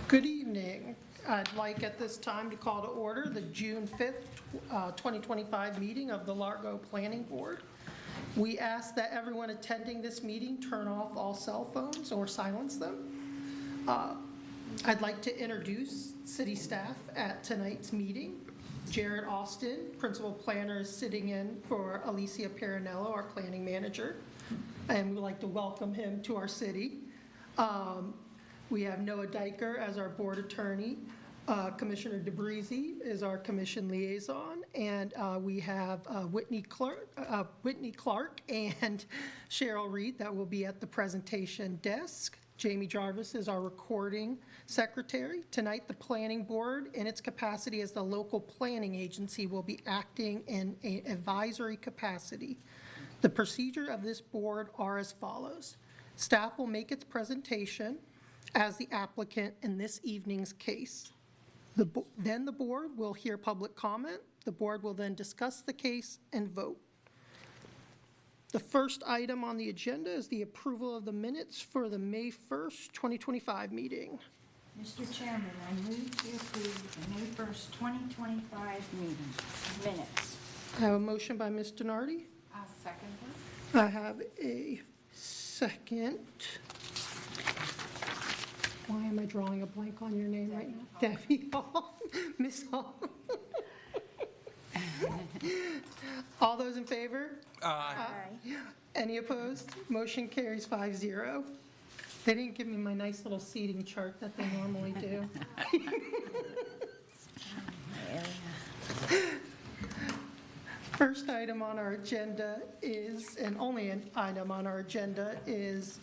Good evening. I'd like at this time to call to order the June 5th, 2025 meeting of the Largo Planning Board. We ask that everyone attending this meeting turn off all cell phones or silence them. I'd like to introduce city staff at tonight's meeting. Jared Austin, Principal Planner, is sitting in for Alicia Parinello, our Planning Manager, and we'd like to welcome him to our city. We have Noah Diker as our Board Attorney. Commissioner DeBreezy is our Commission Liaison, and we have Whitney Clark and Cheryl Reed that will be at the presentation desk. Jamie Jarvis is our recording secretary. Tonight, the Planning Board, in its capacity as the local planning agency, will be acting in an advisory capacity. The procedure of this board are as follows. Staff will make its presentation as the applicant in this evening's case. Then the board will hear public comment. The board will then discuss the case and vote. The first item on the agenda is the approval of the minutes for the May 1st, 2025 meeting. Mr. Chairman, I move to approve the May 1st, 2025 minutes. I have a motion by Ms. Donardi. I'll second that. I have a second. Why am I drawing a blank on your name right now? Debbie Hall. Miss Hall. All those in favor? Aye. Any opposed? Motion carries 5-0. They didn't give me my nice little seating chart that they normally do. First item on our agenda is, and only an item on our agenda is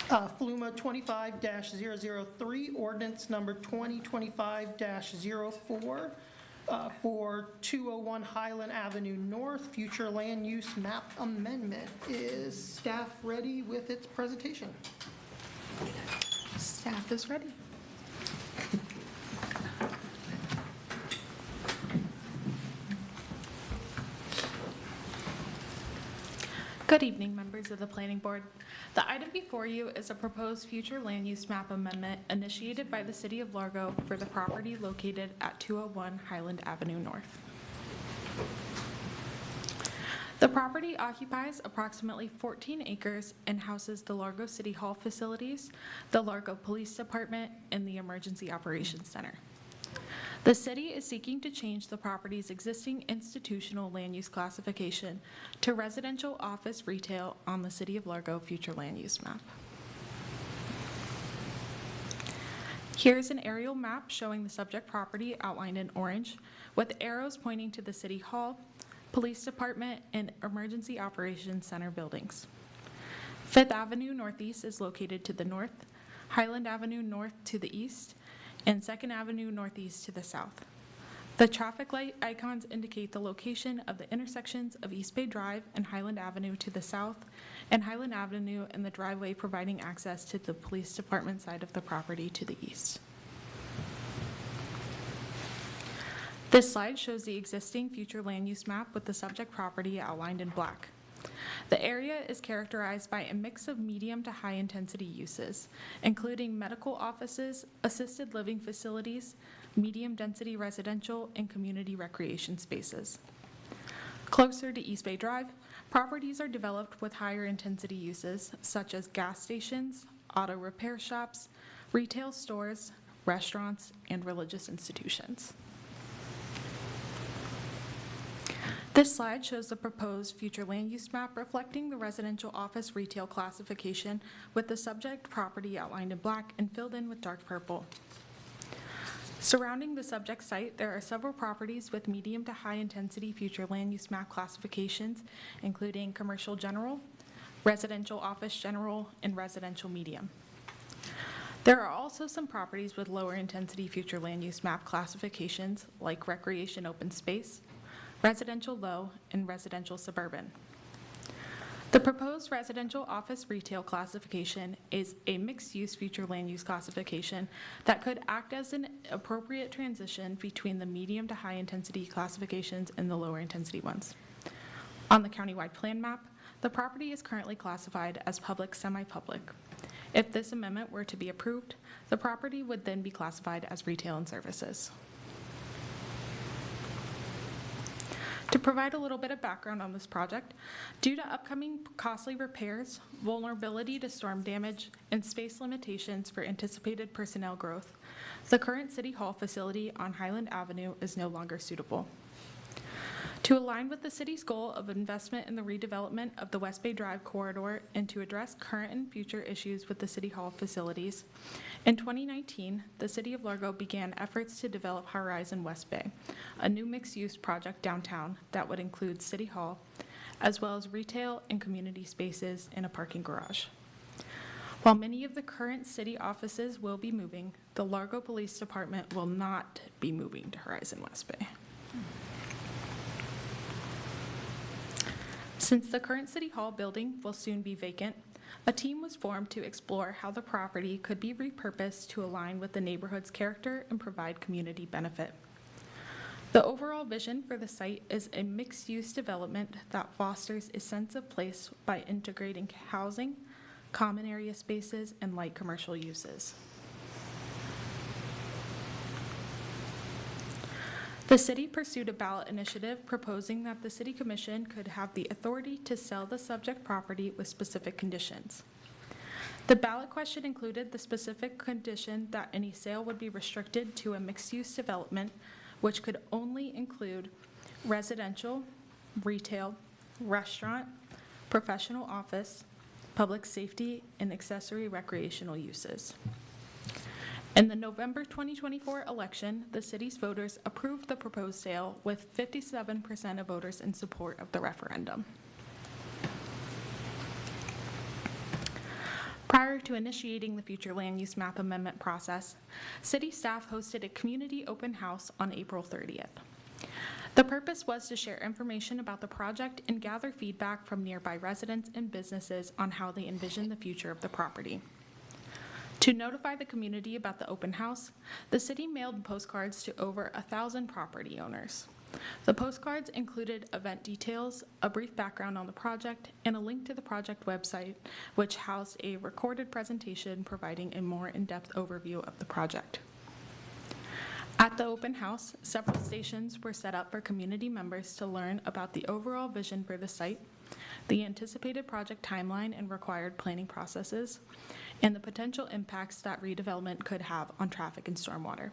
FLUMA 25-003, ordinance number 2025-04 for 201 Highland Avenue North, future land use map amendment. Is staff ready with its presentation? Staff is ready. Good evening, members of the Planning Board. The item before you is a proposed future land use map amendment initiated by the City of Largo for the property located at 201 Highland Avenue North. The property occupies approximately 14 acres and houses the Largo City Hall facilities, the Largo Police Department, and the Emergency Operations Center. The city is seeking to change the property's existing institutional land use classification to residential office retail on the City of Largo future land use map. Here's an aerial map showing the subject property outlined in orange with arrows pointing to the City Hall, Police Department, and Emergency Operations Center buildings. 5th Avenue Northeast is located to the north, Highland Avenue North to the east, and 2nd Avenue Northeast to the south. The traffic light icons indicate the location of the intersections of East Bay Drive and Highland Avenue to the south, and Highland Avenue and the driveway providing access to the police department side of the property to the east. This slide shows the existing future land use map with the subject property outlined in black. The area is characterized by a mix of medium to high intensity uses, including medical offices, assisted living facilities, medium density residential, and community recreation spaces. Closer to East Bay Drive, properties are developed with higher intensity uses such as gas stations, auto repair shops, retail stores, restaurants, and religious institutions. This slide shows the proposed future land use map reflecting the residential office retail classification with the subject property outlined in black and filled in with dark purple. Surrounding the subject site, there are several properties with medium to high intensity future land use map classifications, including commercial general, residential office general, and residential medium. There are also some properties with lower intensity future land use map classifications like recreation open space, residential low, and residential suburban. The proposed residential office retail classification is a mixed-use future land use classification that could act as an appropriate transition between the medium to high intensity classifications and the lower intensity ones. On the countywide plan map, the property is currently classified as public semi-public. If this amendment were to be approved, the property would then be classified as retail and services. To provide a little bit of background on this project, due to upcoming costly repairs, vulnerability to storm damage, and space limitations for anticipated personnel growth, the current City Hall facility on Highland Avenue is no longer suitable. To align with the city's goal of investment in the redevelopment of the West Bay Drive corridor and to address current and future issues with the City Hall facilities, in 2019, the City of Largo began efforts to develop Horizon West Bay, a new mixed-use project downtown that would include City Hall, as well as retail and community spaces and a parking garage. While many of the current city offices will be moving, the Largo Police Department will not be moving to Horizon West Bay. Since the current City Hall building will soon be vacant, a team was formed to explore how the property could be repurposed to align with the neighborhood's character and provide community benefit. The overall vision for the site is a mixed-use development that fosters a sense of place by integrating housing, common area spaces, and light commercial uses. The city pursued a ballot initiative proposing that the City Commission could have the authority to sell the subject property with specific conditions. The ballot question included the specific condition that any sale would be restricted to a mixed-use development, which could only include residential, retail, restaurant, professional office, public safety, and accessory recreational uses. In the November 2024 election, the city's voters approved the proposed sale with 57% of voters in support of the referendum. Prior to initiating the future land use map amendment process, city staff hosted a community open house on April 30th. The purpose was to share information about the project and gather feedback from nearby residents and businesses on how they envision the future of the property. To notify the community about the open house, the city mailed postcards to over 1,000 property owners. The postcards included event details, a brief background on the project, and a link to the project website, which housed a recorded presentation providing a more in-depth overview of the project. At the open house, several stations were set up for community members to learn about the overall vision for the site, the anticipated project timeline and required planning processes, and the potential impacts that redevelopment could have on traffic and stormwater.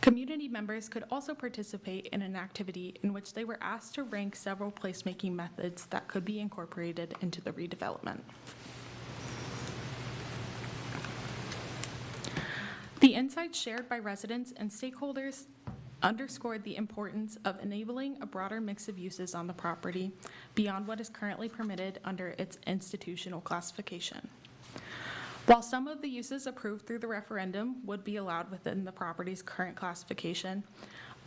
Community members could also participate in an activity in which they were asked to rank several placemaking methods that could be incorporated into the redevelopment. The insights shared by residents and stakeholders underscored the importance of enabling a broader mix of uses on the property beyond what is currently permitted under its institutional classification. While some of the uses approved through the referendum would be allowed within the property's current classification,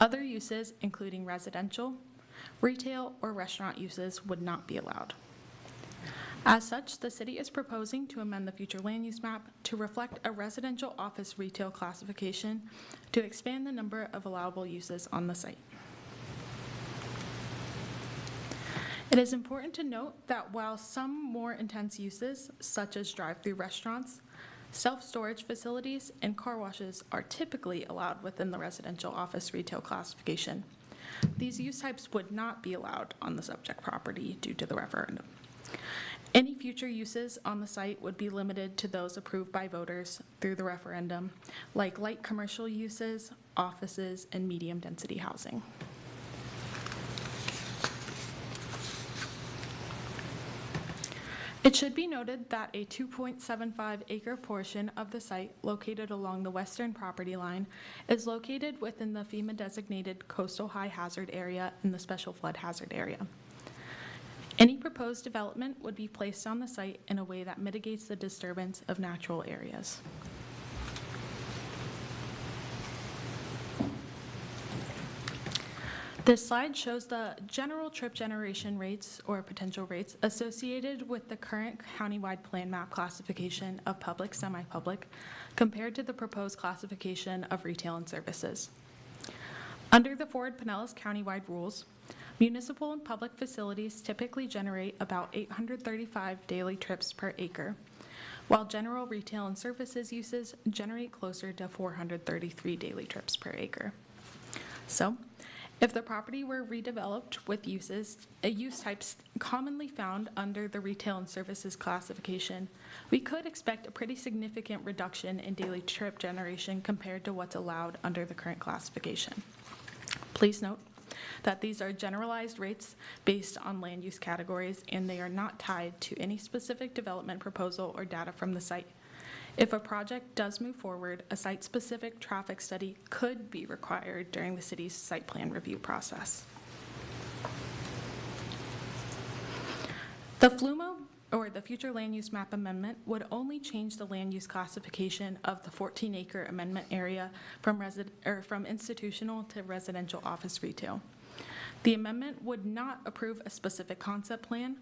other uses, including residential, retail, or restaurant uses, would not be allowed. As such, the city is proposing to amend the future land use map to reflect a residential office retail classification to expand the number of allowable uses on the site. It is important to note that while some more intense uses, such as drive-through restaurants, self-storage facilities, and car washes are typically allowed within the residential office retail classification, these use types would not be allowed on the subject property due to the referendum. Any future uses on the site would be limited to those approved by voters through the referendum, like light commercial uses, offices, and medium-density housing. It should be noted that a 2.75-acre portion of the site located along the western property line is located within the FEMA-designated coastal high hazard area in the special flood hazard area. Any proposed development would be placed on the site in a way that mitigates the disturbance of natural areas. This slide shows the general trip generation rates or potential rates associated with the current countywide plan map classification of public, semi-public, compared to the proposed classification of retail and services. Under the Forward Pinellas countywide rules, municipal and public facilities typically generate about 835 daily trips per acre, while general retail and services uses generate closer to 433 daily trips per acre. So, if the property were redeveloped with use types commonly found under the retail and services classification, we could expect a pretty significant reduction in daily trip generation compared to what's allowed under the current classification. Please note that these are generalized rates based on land use categories, and they are not tied to any specific development proposal or data from the site. If a project does move forward, a site-specific traffic study could be required during the city's site plan review process. The FLUMA, or the Future Land Use Map Amendment, would only change the land use classification of the 14-acre amendment area from institutional to residential office retail. The amendment would not approve a specific concept plan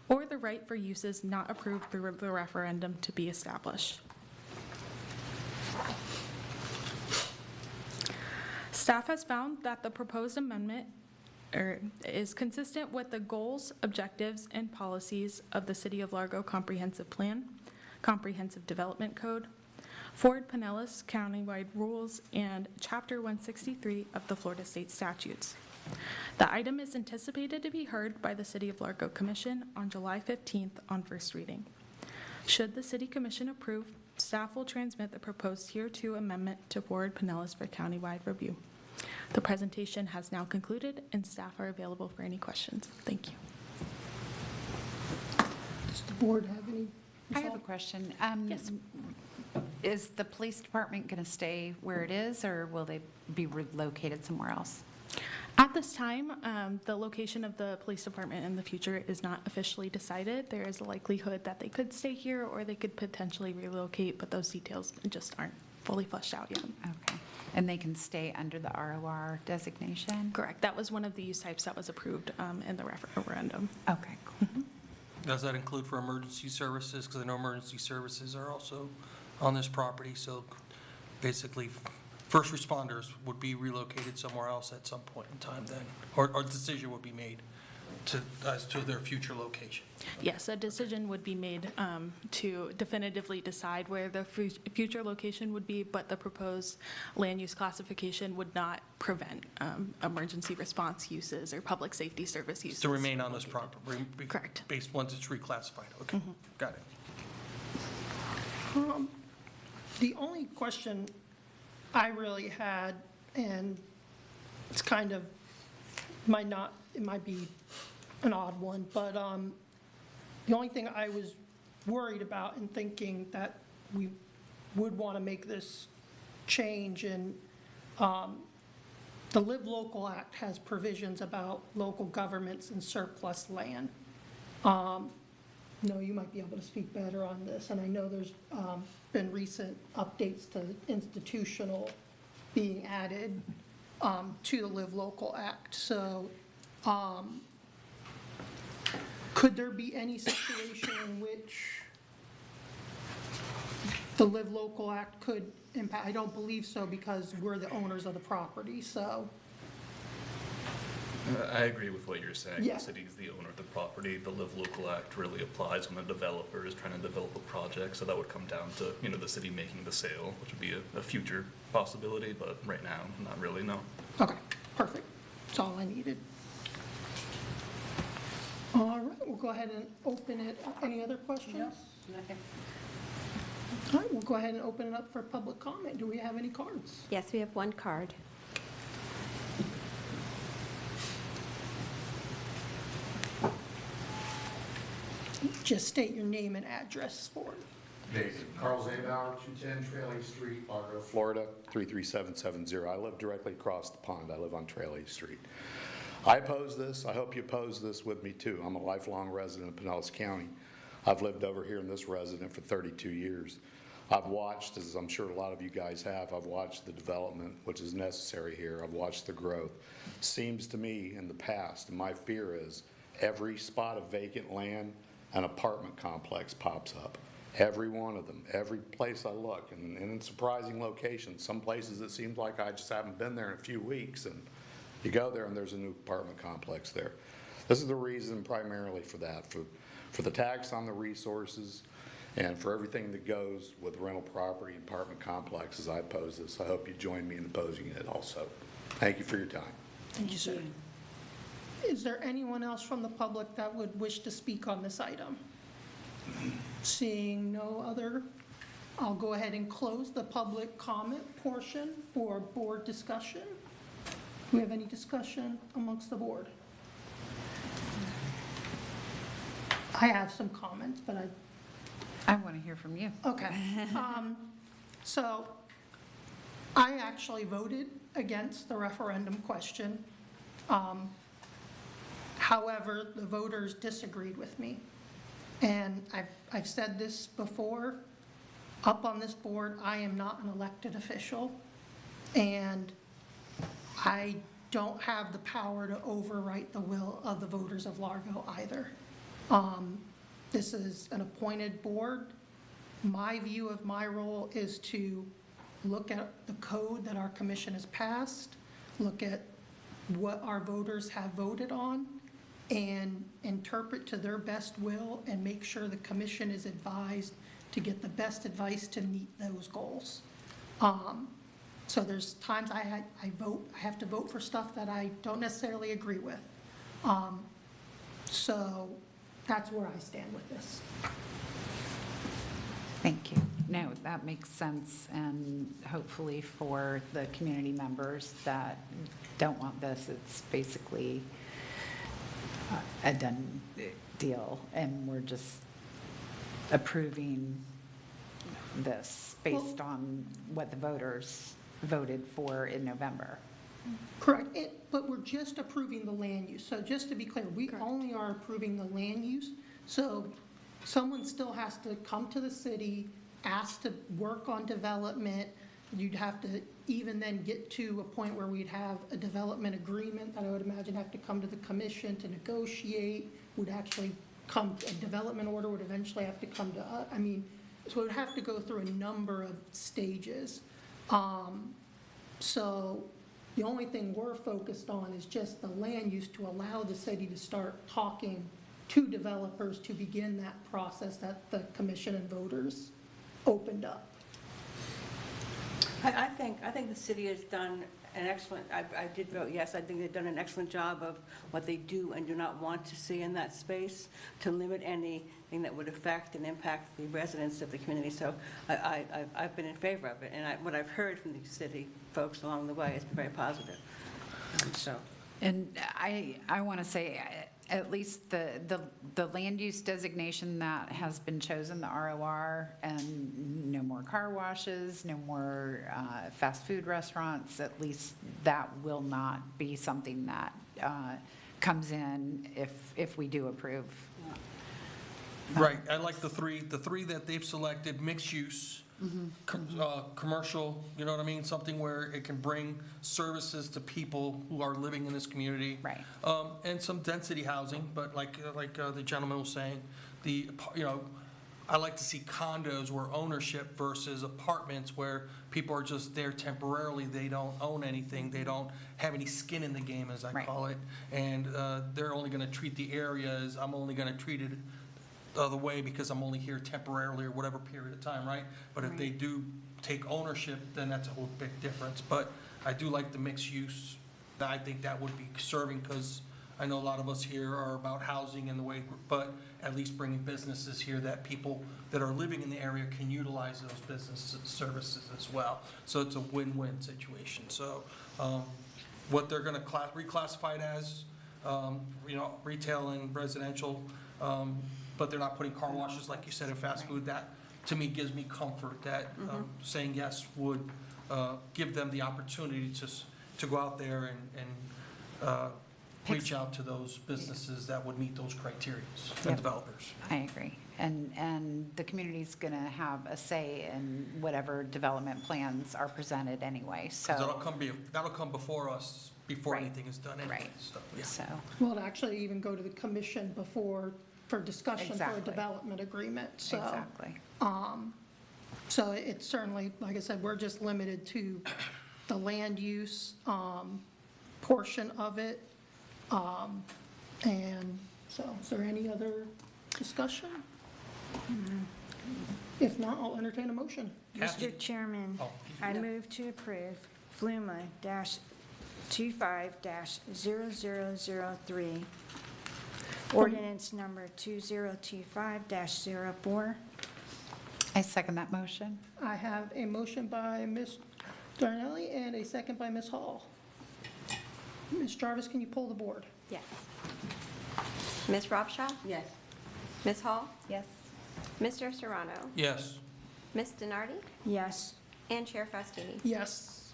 or the right for uses not approved through the referendum to be established. Staff has found that the proposed amendment is consistent with the goals, objectives, and policies of the City of Largo Comprehensive Plan, Comprehensive Development Code, Fort Pinellas Countywide Rules, and Chapter 163 of the Florida State Statutes. The item is anticipated to be heard by the City of Largo Commission on July 15th on first reading. Should the City Commission approve, staff will transmit the proposed Tier 2 amendment to Fort Pinellas for countywide review. The presentation has now concluded, and staff are available for any questions. Thank you. Does the board have any? I have a question. Yes. Is the police department going to stay where it is, or will they be relocated somewhere else? At this time, the location of the police department in the future is not officially decided. There is a likelihood that they could stay here or they could potentially relocate, but those details just aren't fully fleshed out yet. Okay. And they can stay under the ROR designation? Correct. That was one of the use types that was approved in the referendum. Okay, cool. Does that include for emergency services? Because I know emergency services are also on this property, so basically, first responders would be relocated somewhere else at some point in time then, or decision would be made as to their future location. Yes, a decision would be made to definitively decide where the future location would be, but the proposed land use classification would not prevent emergency response uses or public safety service uses. To remain on this property? Correct. Based once it's reclassified, okay, got it. The only question I really had, and it's kind of, it might be an odd one, but the only thing I was worried about in thinking that we would want to make this change, and the Live Local Act has provisions about local governments and surplus land. No, you might be able to speak better on this, and I know there's been recent updates to institutional being added to the Live Local Act. So could there be any situation in which the Live Local Act could impact? I don't believe so, because we're the owners of the property, so. I agree with what you're saying. Yeah. The city is the owner of the property. The Live Local Act really applies when a developer is trying to develop a project. So that would come down to, the city making the sale, which would be a future possibility, but right now, not really, no. Okay, perfect. That's all I needed. All right, we'll go ahead and open it. Any other questions? Nothing. All right, we'll go ahead and open it up for public comment. Do we have any cards? Yes, we have one card. Just state your name and address for it. David, Carl Zabauer, 210 Trail Street, Largo, Florida, 33770. I live directly across the pond. I live on Trail Street. I oppose this. I hope you oppose this with me too. I'm a lifelong resident of Pinellas County. I've lived over here in this residence for 32 years. I've watched, as I'm sure a lot of you guys have, I've watched the development, which is necessary here. I've watched the growth. Seems to me in the past, and my fear is, every spot of vacant land, an apartment complex pops up. Every one of them, every place I look, and in surprising locations. Some places it seems like I just haven't been there in a few weeks, and you go there and there's a new apartment complex there. This is the reason primarily for that, for the tax on the resources, And for everything that goes with rental property and apartment complexes, I oppose this. I hope you join me in opposing it also. Thank you for your time. Thank you, sir. Is there anyone else from the public that would wish to speak on this item? Seeing no other, I'll go ahead and close the public comment portion for board discussion. Do we have any discussion amongst the board? I have some comments, but I want to hear from you. okay. So I actually voted against the referendum question. However, the voters disagreed with me. And I've said this before, up on this board, I am not an elected official, and I don't have the power to overwrite the will of the voters of Largo either. This is an appointed board. My view of my role is to look at the code that our commission has passed, look at what our voters have voted on, and interpret to their best will and make sure the commission is advised to get the best advice to meet those goals. So there's times I have to vote for stuff that I don't necessarily agree with. So that's where I stand with this. Thank you. No, that makes sense, and hopefully for the community members that don't want this, it's basically a done deal, and we're just approving this based on what the voters voted for in November. Correct, but we're just approving the land use. So just to be clear, we only are approving the land use. So someone still has to come to the city, ask to work on development. You'd have to even then get to a point where we'd have a development agreement that I would imagine have to come to the commission to negotiate, would actually come, a development order would eventually have to come to us. I mean, so it would have to go through a number of stages. So the only thing we're focused on is just the land use to allow the city to start talking to developers to begin that process that the commission and voters opened up. I think the city has done an excellent, I did vote yes, I think they've done an excellent job of what they do and do not want to see in that space to limit anything that would affect and impact the residents of the community. So I've been in favor of it, and what I've heard from the city folks along the way has been very positive. And I want to say, at least the land use designation that has been chosen, the ROR, and no more car washes, no more fast food restaurants, at least that will not be something that comes in if we do approve. Right, I like the three that they've selected: mixed use, commercial, you know what I mean? Something where it can bring services to people who are living in this community. Right. And some density housing, but like the gentleman was saying, I like to see condos where ownership versus apartments where people are just there temporarily. They don't own anything. They don't have any skin in the game, as I call it. And they're only going to treat the area as I'm only going to treat it the other way because I'm only here temporarily or whatever period of time, right? But if they do take ownership, then that's a whole big difference. But I do like the mixed use. I think that would be serving, because I know a lot of us here are about housing and the way, but at least bringing businesses here that people that are living in the area can utilize those business services as well. So it's a win-win situation. So what they're going to reclassify it as, retail and residential, but they're not putting car washes, like you said, in fast food. That, to me, gives me comfort that saying yes would give them the opportunity to go out there and reach out to those businesses that would meet those criteria and developers. I agree. And the community's going to have a say in whatever development plans are presented anyway, so. That'll come before us, before anything is done anyway. Right. So, yeah. So, Well, it'd actually even go to the commission for discussion for a Exactly. development agreement, so. exactly. So it's certainly, like I said, we're just limited to the land use portion of it. And so, is there any other discussion? If not, I'll entertain a motion. Kathy? Mr. Chairman, Oh. I move to approve Fluma-25-0003, ordinance number 2025-04. I second that motion. I have a motion by Ms. Darnelli and a second by Ms. Hall. Ms. Jarvis, can you pull the board? Yes. Ms. Robshaw? Yes. Ms. Hall? Yes. Mr. Serrano? Yes. Ms. DeNardi? Yes. And Chair Faustini? Yes.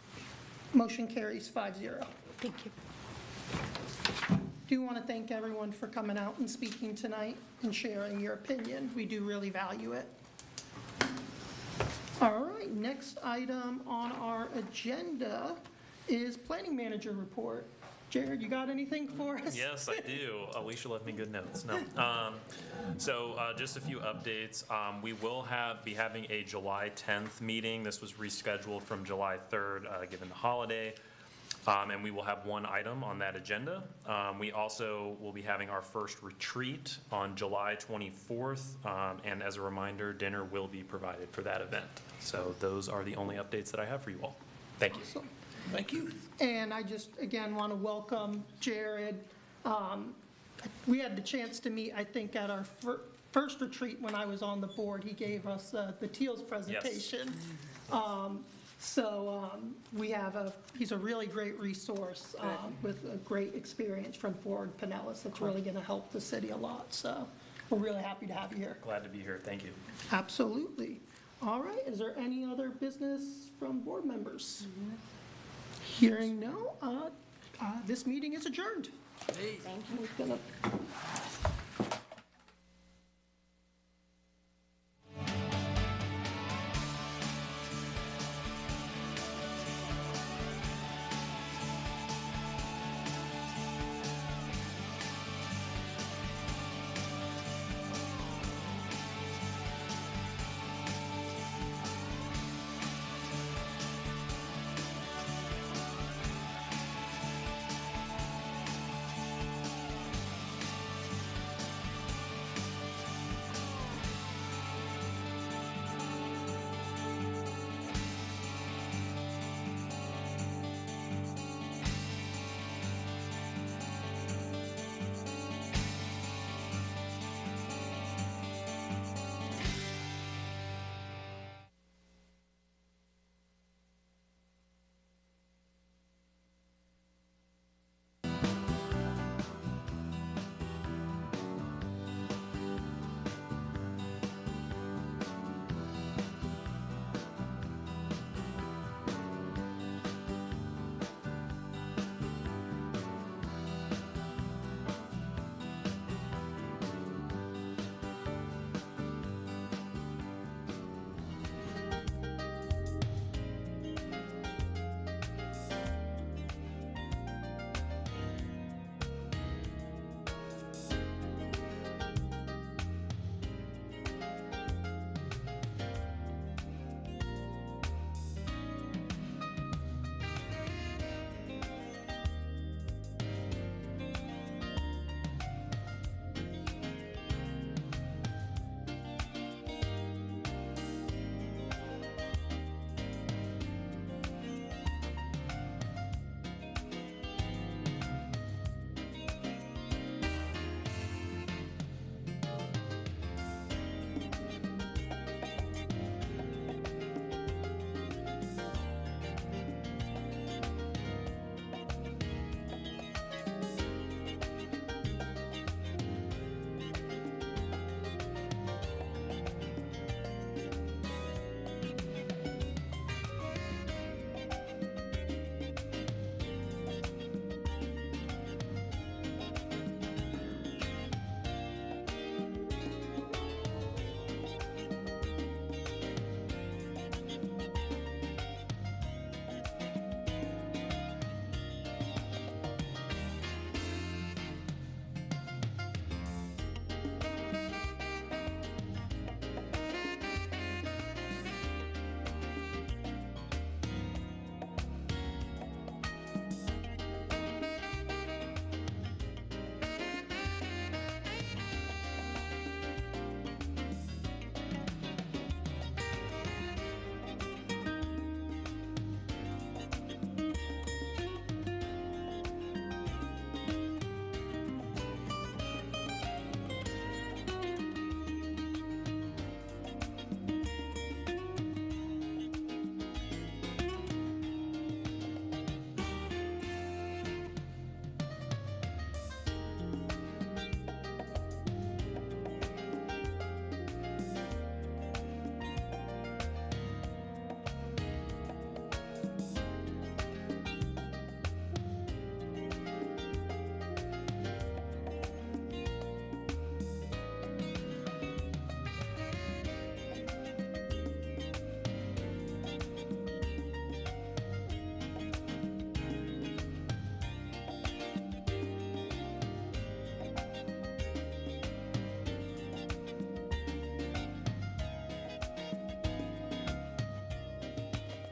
Motion carries 5-0. Thank you. Do want to thank everyone for coming out and speaking tonight and sharing your opinion. We do really value it. All right, next item on our agenda is Planning Manager Report. Jared, you got anything for us? Yes, I do. Alicia left me good notes. No. Just a few updates. We will be having a July 10th meeting. This was rescheduled from July 3rd, given the holiday. And we will have one item on that agenda. We also will be having our first retreat on July 24th. And as a reminder, dinner will be provided for that event. So those are the only updates that I have for you all. Thank you. Awesome. Thank you. And I just, again, want to welcome Jared. We had the chance to meet, I think, at our first retreat when I was on the board. He gave us the TEALS presentation. We have he's a really great resource with a great experience from Ford Pinellas that's really going to help the city a lot. So we're really happy to have you here. Glad to be here. Thank you. Absolutely. All right, is there any other business from board members? Hearing no, this meeting is adjourned. Thank you. We're gonna